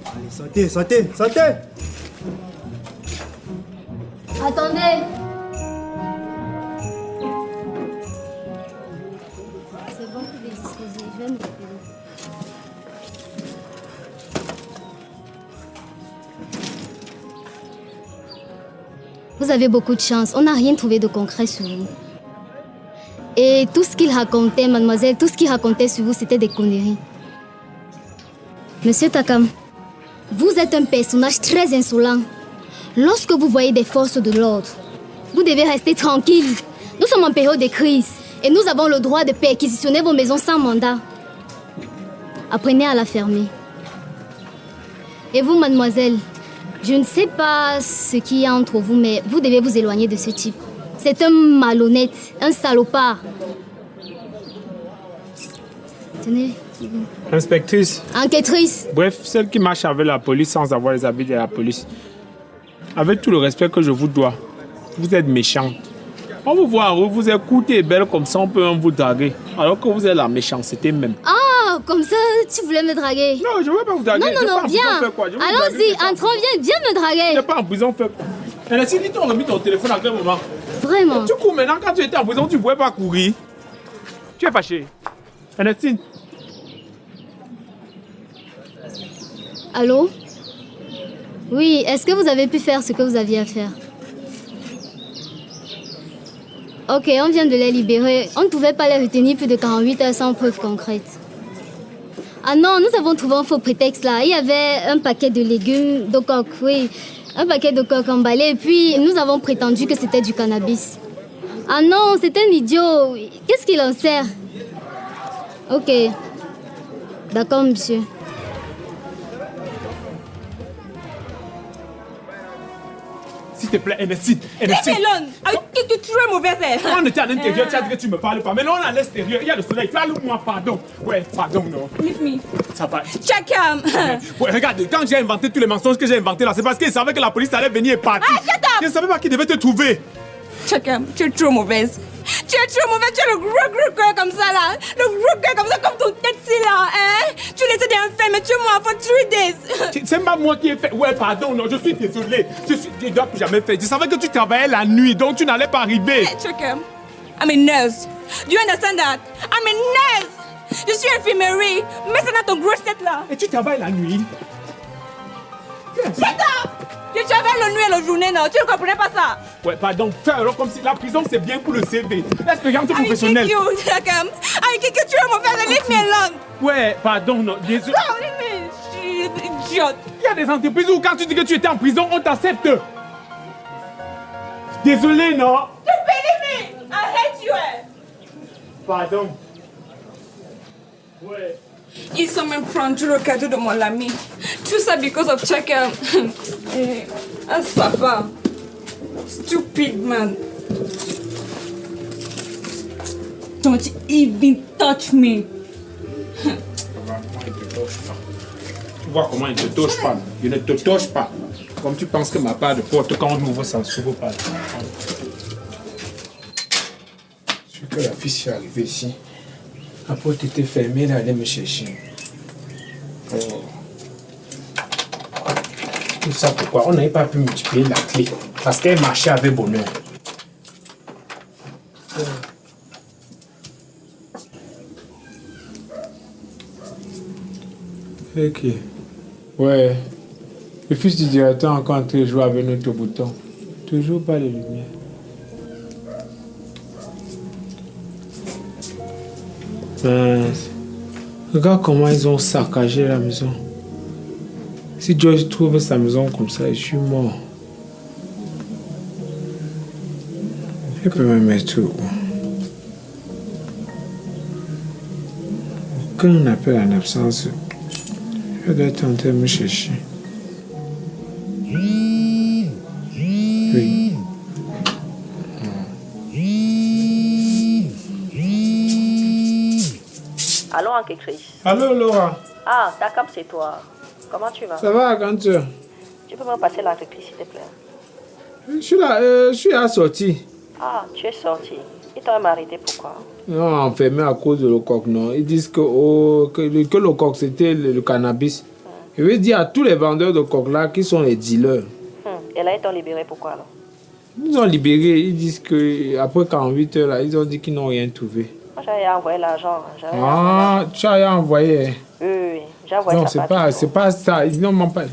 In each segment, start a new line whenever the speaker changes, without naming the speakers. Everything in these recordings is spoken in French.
Allez, sautez, sautez, sautez!
Attendez. C'est bon, vous pouvez disposer. Je vais me rappeler. Vous avez beaucoup de chance. On n'a rien trouvé de concret sur vous. Et tout ce qu'il racontait, mademoiselle, tout ce qu'il racontait sur vous, c'était des conneries. Monsieur Takam, vous êtes un personnage très insolent. Lorsque vous voyez des forces de l'ordre, vous devez rester tranquille. Nous sommes en période de crise et nous avons le droit de perquisitionner vos maisons sans mandat. Apprenez à la fermer. Et vous, mademoiselle, je ne sais pas ce qu'il y a entre vous, mais vous devez vous éloigner de ce type. C'est un malhonnête, un salopard. Tenez.
Inspectrice.
Enquêtrice.
Bref, celle qui marche avec la police sans avoir les habits de la police. Avec tout le respect que je vous dois, vous êtes méchante. On vous voit, vous êtes courte et belle comme ça, on peut même vous draguer. Alors que vous êtes la méchanceté même.
Ah, comme ça, tu voulais me draguer?
Non, je ne veux pas vous draguer.
Non, viens. Allons-y, entrons, viens me draguer.
Tu n'es pas en prison, fais quoi? Et si tu as remis ton téléphone à quel moment?
Vraiment?
Tu cours maintenant, quand tu étais en prison, tu ne pouvais pas courir. Tu es fâché. Ernestine.
Allô? Oui, est-ce que vous avez pu faire ce que vous aviez à faire? Ok, on vient de les libérer. On ne pouvait pas les retenir plus de 48 heures sans preuve concrète. Ah non, nous avons trouvé un faux prétexte là. Il y avait un paquet de légumes, de coque, oui. Un paquet de coque emballé. Et puis, nous avons prétendu que c'était du cannabis. Ah non, c'est un idiot. Qu'est-ce qu'il en sert? Ok. D'accord, monsieur.
S'il te plaît, Ernestine. Ernestine.
Tu es mauvaise.
On était à l'intérieur, tu as dit que tu ne me parles pas. Mais là, on est à l'extérieur, il y a le soleil. Parle-moi, pardon. Ouais, pardon, non.
Leave me.
Ça va.
Check him.
Ouais, regarde, quand j'ai inventé tous les mensonges que j'ai inventés là, c'est parce qu'ils savaient que la police allait venir et partir.
Ah, shut up.
Je ne savais pas qu'ils devaient te trouver.
Check him. Tu es trop mauvaise. Tu es trop mauvaise. Tu as le gros cœur comme ça là. Le gros cœur comme ça, comme ton tête-ci là. Hein? Tu laissais des enfermes, mais tu es mort for 3 days.
C'est pas moi qui ai fait. Ouais, pardon, non, je suis désolé. Je dois plus jamais faire. Je savais que tu travaillais la nuit, donc tu n'allais pas arriver.
Hey, check him. I'm a nurse. Do you understand that? I'm a nurse. Je suis infirmerie. Mets ça dans ton gros tête là.
Et tu travailles la nuit?
Shut up! Je travaille la nuit et la journée, non? Tu ne comprenais pas ça?
Ouais, pardon. Fais alors comme si la prison c'est bien pour le CV. L'expérience professionnelle.
I kick you, check him. I kick you, tu es mauvaise. Leave me alone.
Ouais, pardon, non, désolé.
Oh, leave me. Idiote.
Il y a des entreprises où quand tu dis que tu étais en prison, on t'accepte. Désolé, non?
Leave me. I hate you.
Pardon. Ouais.
Ils sont même prendre le cadeau de mon ami. Tout ça because of Chaka. Ah, papa. Stupid man. Don't even touch me.
Tu vois comment il te touche pas. Il ne te touche pas. Comme tu penses que ma part de porte, quand on ouvre, ça ne s'ouvre pas. Je suis que la fille s'est arrivée ici. La porte était fermée, elle allait me chercher. Oh. Tout ça pourquoi? On n'avait pas pu multiplier la clé. Parce qu'elle marchait avec bonheur. Ok. Ouais. Le fils du directeur est encore en train de jouer avec notre bouton. Toujours pas de lumière. Mince. Regarde comment ils ont saccagé la maison. Si Joyce trouve sa maison comme ça, je suis mort. Je peux me mettre où? Aucun appel en absence. Je dois tenter de me chercher. Oui.
Allô, enquêtrice.
Allô, Laura.
Ah, Takam, c'est toi. Comment tu vas?
Ça va, grande sœur?
Tu peux me passer l'enquêtrice, s'il te plaît?
Je suis là, je suis à la sortie.
Ah, tu es sorti. Ils t'ont arrêté pourquoi?
Non, enfermé à cause de le coq, non. Ils disent que le coq, c'était le cannabis. Je veux dire à tous les vendeurs de coke là qui sont les dealers.
Et là, ils t'ont libéré pourquoi alors?
Ils nous ont libérés. Ils disent qu'après 48 heures, là, ils ont dit qu'ils n'ont rien trouvé.
Moi, j'avais envoyé l'argent.
Tu as envoyé.
Oui, j'ai envoyé
Non,
ça.
c'est pas ça. Ils n'ont même pas.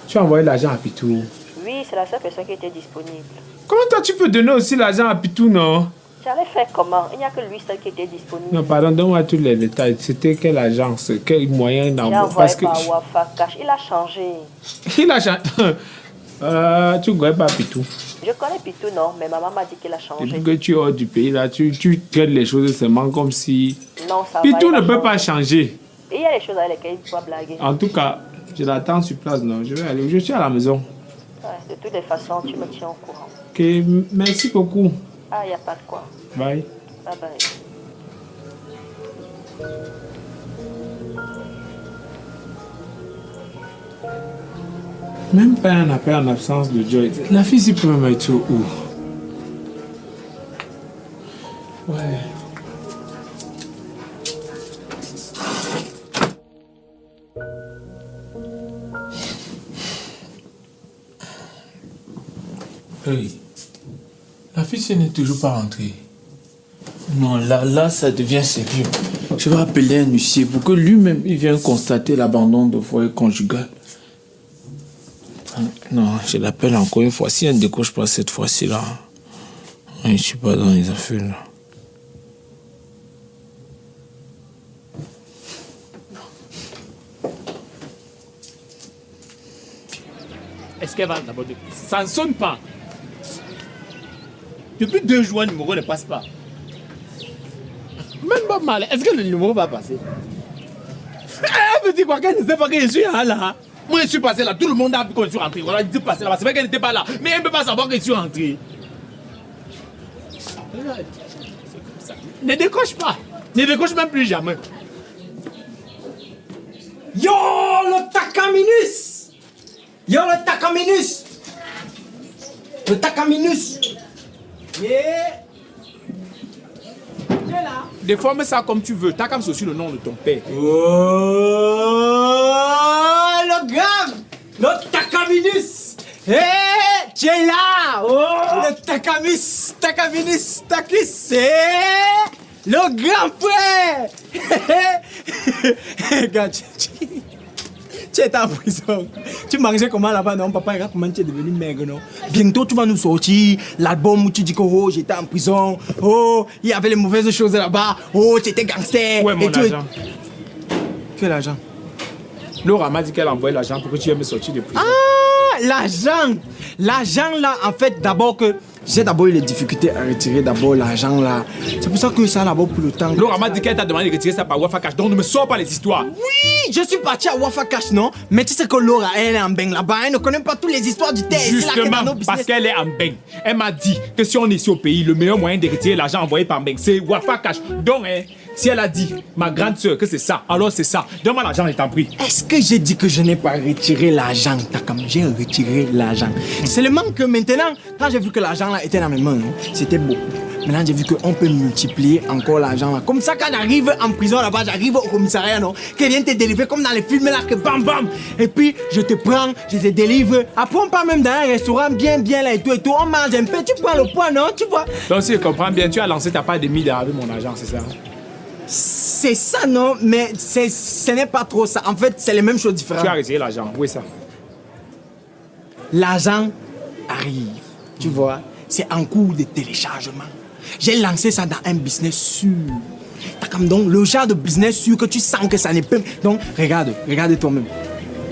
Tu as envoyé l'argent à Pitou.
Oui, c'est la seule personne qui était disponible.
Comment toi tu peux donner aussi l'argent à Pitou, non?
J'allais faire comment? Il n'y a que lui seul qui était disponible.
Non, pardon, donne-moi tous les détails. C'était quelle agence? Quel moyen d'envoi?
J'ai envoyé par Wafa Cash. Il a changé.
Il a changé. Tu ne connais pas Pitou.
Je connais Pitou, non, mais maman m'a dit qu'il a changé.
Depuis que tu es hors du pays, là, tu traites les choses seulement comme si...
Non, ça
Pitou
va,
ne peut pas changer.
Et il y a des choses avec lesquelles il faut blaguer.
En tout cas, je l'attends sur place, non? Je vais aller. Je suis à la maison.
Ouais, de toutes les façons, tu me tiens au courant.
Ok, merci beaucoup.
Ah, il n'y a pas de quoi.
Bye.
Bye bye.
Même pas un appel en absence de Joy. La fille, s'il peut me mettre où? Ouais.
Hey, la fille elle n'est toujours pas rentrée. Non, là, ça devient sérieux. Je vais appeler un huissier pour que lui-même il vienne constater l'abandon de foyer conjugal. Non, je l'appelle encore une fois. Si elle ne décroche pas cette fois-ci là, je ne suis pas dans les affaires là.
Est-ce qu'elle va d'abord? Ça ne sonne pas. Depuis 2 jours, le numéro ne passe pas. Même pas mal. Est-ce que le numéro va passer? Elle me dit quoi? Qu'elle ne sait pas que je suis là. Moi, je suis passé là. Tout le monde a vu que je suis rentré. Voilà, je suis passé là-bas. C'est vrai qu'elle n'était pas là. Mais elle ne peut pas savoir que je suis rentré. Ne décroche pas. Ne décroche même plus jamais.
Yo, le Takaminus! Yo, le Takaminus! Le Takaminus! Yeah! Tu es là?
Déforme ça comme tu veux. T'as comme ça sur le nom de ton père.
Oh, le gamme! Le Takaminus! Hey, tu es là! Oh, le Takamis! Takaminus! Takis! Hey! Le grand frère! Regarde, tu es en prison. Tu mangeais comment là-bas, non? Papa, regarde comment tu es devenu maigre, non? Bientôt, tu vas nous sortir l'album où tu dis que oh, j'étais en prison. Oh, il y avait les mauvaises choses là-bas. Oh, tu étais gangster.
Où est mon argent?
Quel argent?
Laura m'a dit qu'elle a envoyé l'argent pour que tu aies me sortir de prison.
Ah, l'argent! L'argent là, en fait, d'abord que j'ai d'abord eu les difficultés à retirer d'abord l'argent là. C'est pour ça que ça d'abord pour le temps.
Laura m'a dit qu'elle t'a demandé de retirer ça par Wafa Cash. Donc ne me sors pas les histoires.
Oui, je suis parti à Wafa Cash, non? Mais tu sais que Laura, elle est en beng là-bas. Elle ne connaît pas toutes les histoires du test.
Justement, parce qu'elle est en beng. Elle m'a dit que si on est ici au pays, le meilleur moyen de retirer l'argent envoyé par beng, c'est Wafa Cash. Donc, si elle a dit, ma grande soeur, que c'est ça, alors c'est ça. Donne-moi l'argent, je t'en prie.
Est-ce que j'ai dit que je n'ai pas retiré l'argent? J'ai retiré l'argent. Seulement que maintenant, quand j'ai vu que l'argent là était dans mes mains, non, c'était beaucoup. Maintenant, j'ai vu qu'on peut multiplier encore l'argent là. Comme ça, quand j'arrive en prison là-bas, j'arrive au commissariat, non, qu'elle vient te délivrer comme dans les films là, que bam bam. Et puis, je te prends, je te délivre. Après, on part même dans un restaurant bien là et tout. On mange un peu, tu prends le poids, non, tu vois.
Donc, si je comprends bien, tu as lancé ta part de mille avec mon argent, c'est ça?
C'est ça, non, mais ce n'est pas trop ça. En fait, c'est les mêmes choses différentes.
Tu as retiré l'argent, où est ça?
L'argent arrive, tu vois. C'est en cours de téléchargement. J'ai lancé ça dans un business sûr. T'as comme donc le genre de business sûr que tu sens que ça n'est pas. Donc, regarde toi-même.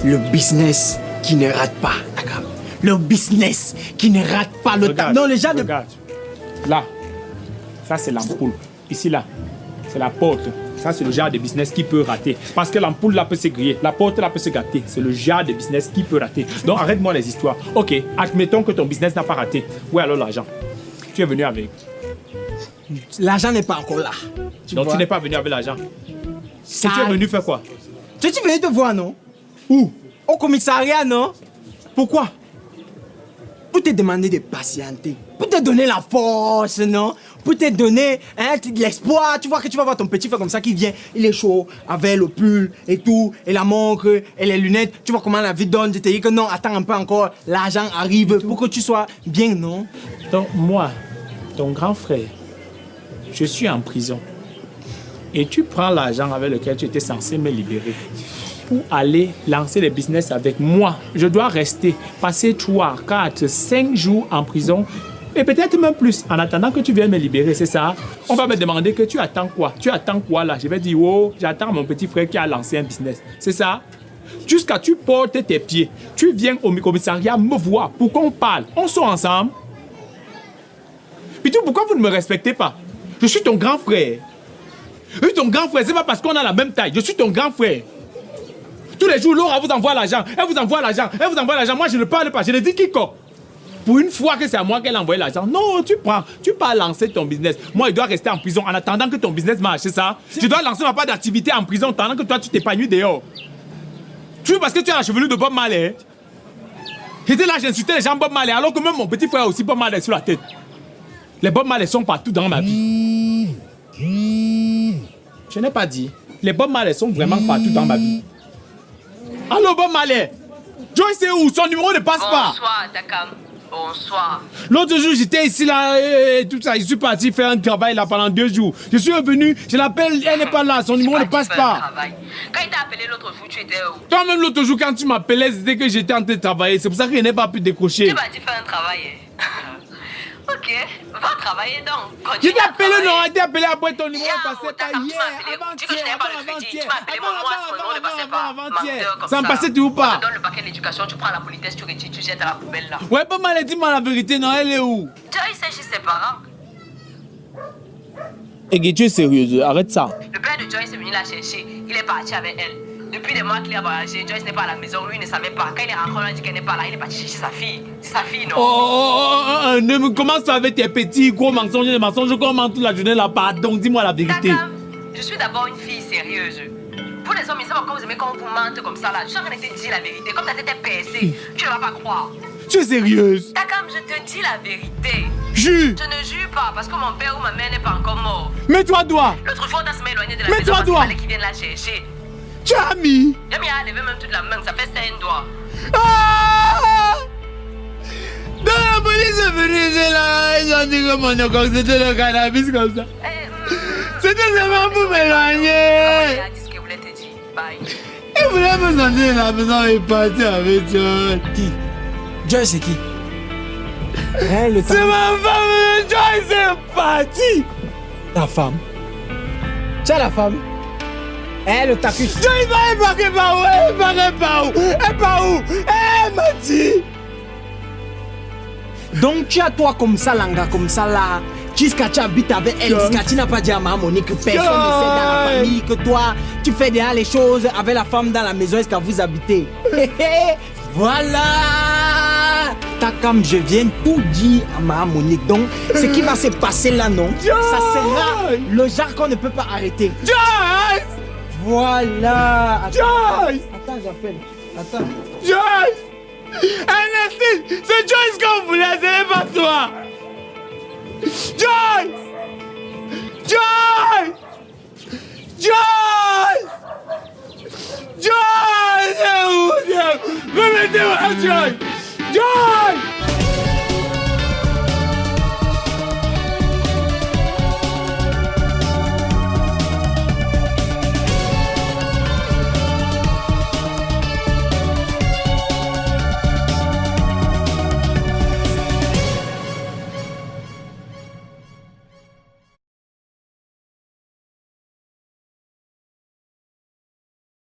Le business qui ne rate pas, d'accord. Le business qui ne rate pas le temps. Non, le genre de.
Regarde. Là, ça c'est l'ampoule. Ici, là, c'est la porte. Ça, c'est le genre de business qui peut rater. Parce que l'ampoule là peut se griller, la porte là peut se gâter. C'est le genre de business qui peut rater. Donc arrête-moi les histoires. Ok, admettons que ton business n'a pas raté. Où est alors l'argent? Tu es venu avec.
L'argent n'est pas encore là.
Donc tu n'es pas venu avec l'argent. Tu es venu faire quoi?
Tu es venu te voir, non? Où? Au commissariat, non? Pourquoi? Pour te demander de patienter. Pour te donner la force, non? pour te donner de l'espoir. Tu vois que tu vas voir ton petit frère comme ça qui vient, il est chaud, avec le pull et tout, et la montre, et les lunettes. Tu vois comment la vie donne, tu te dis que non, attends un peu encore, l'argent arrive pour que tu sois bien, non?
Donc moi, ton grand frère, je suis en prison. Et tu prends l'argent avec lequel tu étais censé me libérer pour aller lancer le business avec moi. Je dois rester, passer 3, 4, 5 jours en prison et peut-être même plus en attendant que tu viennes me libérer, c'est ça? On va me demander que tu attends quoi? Tu attends quoi là? Je vais dire, oh, j'attends mon petit frère qui a lancé un business. C'est ça? Jusqu'à tu portes tes pieds, tu viens au commissariat me voir pour qu'on parle. On sort ensemble. Puis tout, pourquoi vous ne me respectez pas? Je suis ton grand frère. Je suis ton grand frère, c'est pas parce qu'on a la même taille. Je suis ton grand frère. Tous les jours, Laura vous envoie l'argent. Elle vous envoie l'argent. Elle vous envoie l'argent. Moi, je ne parle pas. Je ne dis quiconque. Pour une fois que c'est à moi qu'elle a envoyé l'argent. Non, tu prends. Tu pars lancer ton business. Moi, je dois rester en prison en attendant que ton business marche, c'est ça? Je dois lancer ma part d'activité en prison pendant que toi, tu t'épanouis dehors. Tu veux parce que tu as la chevelure de Bob Marley? J'étais là, j'insultais les gens Bob Marley, alors que même mon petit frère a aussi Bob Marley sur la tête. Les Bob Marley sont partout dans ma vie. Je n'ai pas dit. Les Bob Marley sont vraiment partout dans ma vie. Allô, Bob Marley? Joyce est où? Son numéro ne passe pas.
Bonsoir, Takam. Bonsoir.
L'autre jour, j'étais ici, là, et tout ça. Je suis parti faire un travail, là, pendant 2 jours. Je suis revenu, je l'appelle, elle n'est pas là. Son numéro ne passe pas.
Quand il t'a appelé l'autre jour, tu étais où?
Toi-même, l'autre jour, quand tu m'appelais, c'était que j'étais en train de travailler. C'est pour ça que je n'ai pas pu décrocher.
Tu m'as dit faire un travail. Ok, va travailler donc.
Je t'ai appelé, non, je t'ai appelé après ton numéro
Yao,
passait pas
Takam, tu m'as
hier,
appelé. Tu dis que je
avant-hier,
n'avais pas le crédit. Tu m'as appelé, moi, ce numéro ne passait pas.
avant-hier.
Menteur comme
Ça me passait toujours pas.
On te donne le paquet d'éducation, tu prends la politesse, tu retires, tu jettes à la poubelle là.
Ouais, pas mal, dis-moi la vérité, non, elle est où?
Joyce est chez ses parents.
Et tu es sérieuse, arrête ça.
Le père de Joyce est venu la chercher. Il est parti avec elle. Depuis des mois qu'il a voyagé, Joyce n'est pas à la maison, lui il ne savait pas. Quand il est rentré, on a dit qu'elle n'est pas là, il est parti chercher sa fille. C'est sa fille, non?
Ne me commence pas avec tes petits gros mensonges, des mensonges qu'on ment toute la journée là, pardon, dis-moi la vérité.
Takam, je suis d'abord une fille sérieuse. Vous les hommes, ils savent pourquoi vous aimez quand on vous mente comme ça là. Je suis en train de te dire la vérité, comme ta tête est percée, tu ne vas pas croire.
Tu es sérieuse?
Takam, je te dis la vérité.
Jure!
Je ne jure pas parce que mon père ou ma mère n'est pas encore mort.
Mets-toi droit!
L'autre jour, on a se éloigné de la
Mais
maison
toi,
parce qu'il
doigt.
fallait qu'ils viennent la chercher.
Tu as mis!
J'ai mis à lever même toute la main, ça fait 5 doigts.
Ah! Dans la police est venue, c'est là, ils ont dit que mon coq c'était le cannabis comme ça. C'était seulement pour m'éloigner.
Dis ce qu'il voulait te dire. Bye.
Il voulait me sentir la maison et partir avec Joyce.
Qui? Joyce, c'est qui? Hein, le
C'est
temps.
ma femme, Joyce est partie.
Ta femme. Tu as la femme? Hein, le tacu.
Joyce va embarquer par où? Elle embarquer par où? Elle par où? Elle m'a dit.
Donc tu as toi comme ça, Langa, comme ça là. Jusqu'à tu habites avec elle, jusqu'à tu n'as pas dit à ma Monique que personne ne sait dans la famille que toi, tu fais déjà les choses avec la femme dans la maison, est-ce que vous habitez? Voilà! Takam, je viens tout dire à ma Monique. Donc, ce qui va se passer là, non? Ça sera le genre qu'on ne peut pas arrêter.
Joyce!
Voilà!
Joyce!
Attends, j'appelle. Attends.
Joyce! Ernestine, c'est Joyce qu'on voulait, ce n'est pas toi! Joyce!